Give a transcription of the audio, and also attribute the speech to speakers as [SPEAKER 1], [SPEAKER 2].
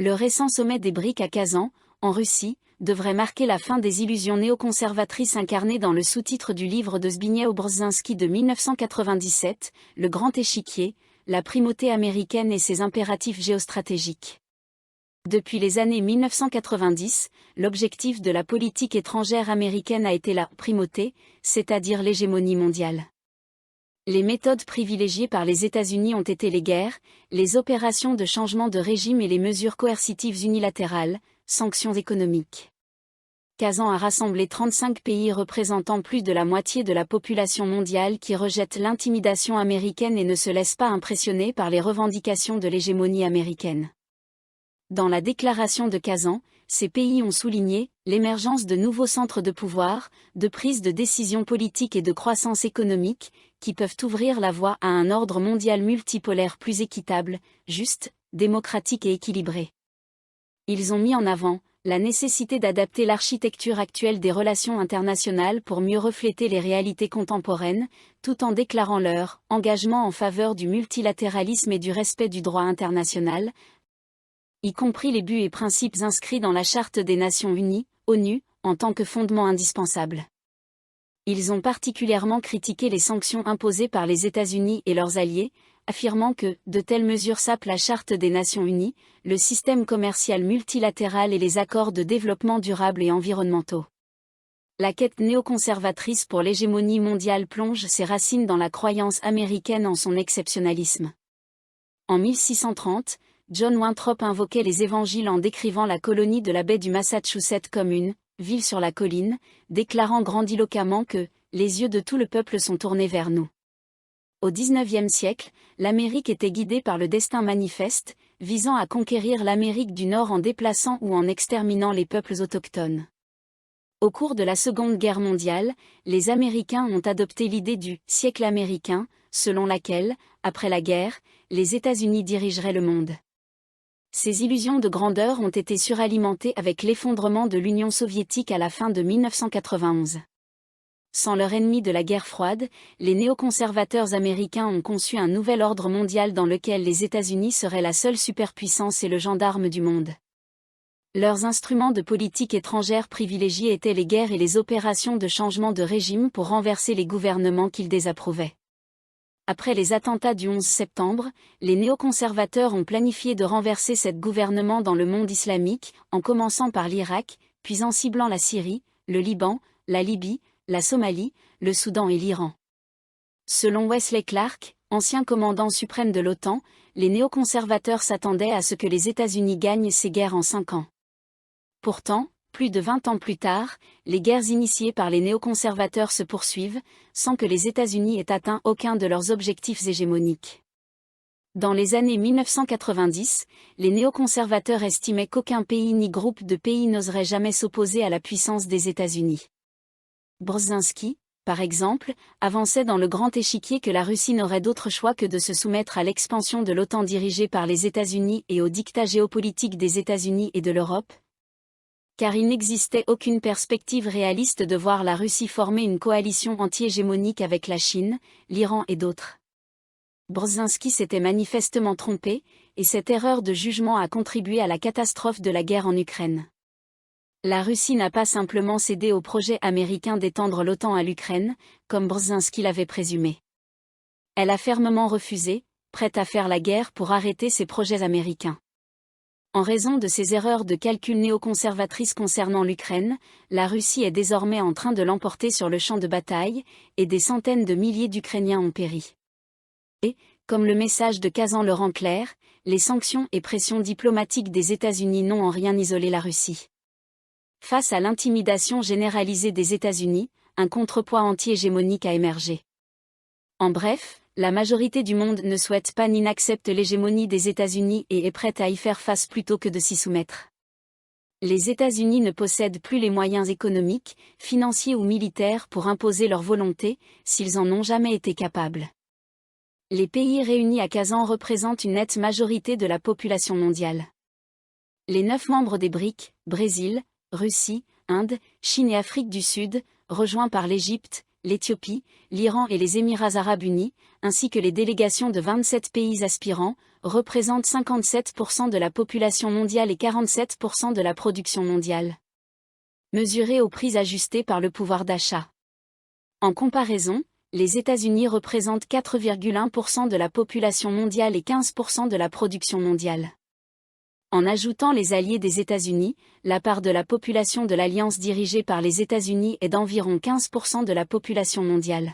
[SPEAKER 1] Le récent sommet des BRIC à Kazan, en Russie, devrait marquer la fin des illusions néoconservatrices incarnées dans le sous-titre du livre de Zbigniew Brzezinski de 1997, Le Grand Échiquier, la primauté américaine et ses impératifs géostratégiques. Depuis les années 1990, l'objectif de la politique étrangère américaine a été la primauté, c'est-à-dire l'hégémonie mondiale. Les méthodes privilégiées par les États-Unis ont été les guerres, les opérations de changement de régime et les mesures coercitives unilatérales, sanctions économiques. Kazan a rassemblé 35 pays représentant plus de la moitié de la population mondiale qui rejettent l'intimidation américaine et ne se laissent pas impressionner par les revendications de l'hégémonie américaine. Dans la déclaration de Kazan, ces pays ont souligné l'émergence de nouveaux centres de pouvoir, de prise de décision politique et de croissance économique, qui peuvent ouvrir la voie à un ordre mondial multipolaire plus équitable, juste, démocratique et équilibré. Ils ont mis en avant la nécessité d'adapter l'architecture actuelle des relations internationales pour mieux refléter les réalités contemporaines, tout en déclarant leur engagement en faveur du multilatéralisme et du respect du droit international, y compris les buts et principes inscrits dans la Charte des Nations Unies, ONU, en tant que fondement indispensable. Ils ont particulièrement critiqué les sanctions imposées par les États-Unis et leurs alliés, affirmant que de telles mesures sapent la Charte des Nations Unies, le système commercial multilatéral et les accords de développement durable et environnementaux. La quête néoconservatrice pour l'hégémonie mondiale plonge ses racines dans la croyance américaine en son exceptionnalisme. En 1630, John Winthrop invoquait les évangiles en décrivant la colonie de la baie du Massachusetts comme une ville sur la colline, déclarant grandiloquemment que les yeux de tout le peuple sont tournés vers nous. Au XIXe siècle, l'Amérique était guidée par le destin manifeste, visant à conquérir l'Amérique du Nord en déplaçant ou en exterminant les peuples autochtones. Au cours de la Seconde Guerre mondiale, les Américains ont adopté l'idée du siècle américain, selon laquelle, après la guerre, les États-Unis dirigeraient le monde. Ces illusions de grandeur ont été suralimentées avec l'effondrement de l'Union soviétique à la fin de 1991. Sans leur ennemi de la guerre froide, les néoconservateurs américains ont conçu un nouvel ordre mondial dans lequel les États-Unis seraient la seule superpuissance et le gendarme du monde. Leurs instruments de politique étrangère privilégiés étaient les guerres et les opérations de changement de régime pour renverser les gouvernements qu'ils désapprouvaient. Après les attentats du 11 septembre, les néoconservateurs ont planifié de renverser ce gouvernement dans le monde islamique, en commençant par l'Irak, puis en ciblant la Syrie, le Liban, la Libye, la Somalie, le Soudan et l'Iran. Selon Wesley Clark, ancien commandant suprême de l'OTAN, les néoconservateurs s'attendaient à ce que les États-Unis gagnent ces guerres en 5 ans. Pourtant, plus de 20 ans plus tard, les guerres initiées par les néoconservateurs se poursuivent, sans que les États-Unis aient atteint aucun de leurs objectifs hégémoniques. Dans les années 1990, les néoconservateurs estimaient qu'aucun pays ni groupe de pays n'oserait jamais s'opposer à la puissance des États-Unis. Brzezinski, par exemple, avançait dans le grand échiquier que la Russie n'aurait d'autre choix que de se soumettre à l'expansion de l'OTAN dirigée par les États-Unis et au diktat géopolitique des États-Unis et de l'Europe, car il n'existait aucune perspective réaliste de voir la Russie former une coalition anti-hégémonique avec la Chine, l'Iran et d'autres. Brzezinski s'était manifestement trompé, et cette erreur de jugement a contribué à la catastrophe de la guerre en Ukraine. La Russie n'a pas simplement cédé au projet américain d'étendre l'OTAN à l'Ukraine, comme Brzezinski l'avait présumé. Elle a fermement refusé, prête à faire la guerre pour arrêter ses projets américains. En raison de ces erreurs de calcul néoconservatrices concernant l'Ukraine, la Russie est désormais en train de l'emporter sur le champ de bataille, et des centaines de milliers d'Ukrainiens ont péri. Et, comme le message de Kazan le rend clair, les sanctions et pressions diplomatiques des États-Unis n'ont en rien isolé la Russie. Face à l'intimidation généralisée des États-Unis, un contrepoids anti-hégémonique a émergé. En bref, la majorité du monde ne souhaite pas ni n'accepte l'hégémonie des États-Unis et est prête à y faire face plutôt que de s'y soumettre. Les États-Unis ne possèdent plus les moyens économiques, financiers ou militaires pour imposer leur volonté, s'ils en ont jamais été capables. Les pays réunis à Kazan représentent une nette majorité de la population mondiale. Les 9 membres des BRIC, Brésil, Russie, Inde, Chine et Afrique du Sud, rejoints par l'Égypte, l'Éthiopie, l'Iran et les Émirats arabes unis, ainsi que les délégations de 27 pays aspirants, représentent 57% de la population mondiale et 47% de la production mondiale. Mesuré aux prix ajustés par le pouvoir d'achat. En comparaison, les États-Unis représentent 4,1% de la population mondiale et 15% de la production mondiale. En ajoutant les alliés des États-Unis, la part de la population de l'alliance dirigée par les États-Unis est d'environ 15% de la population mondiale.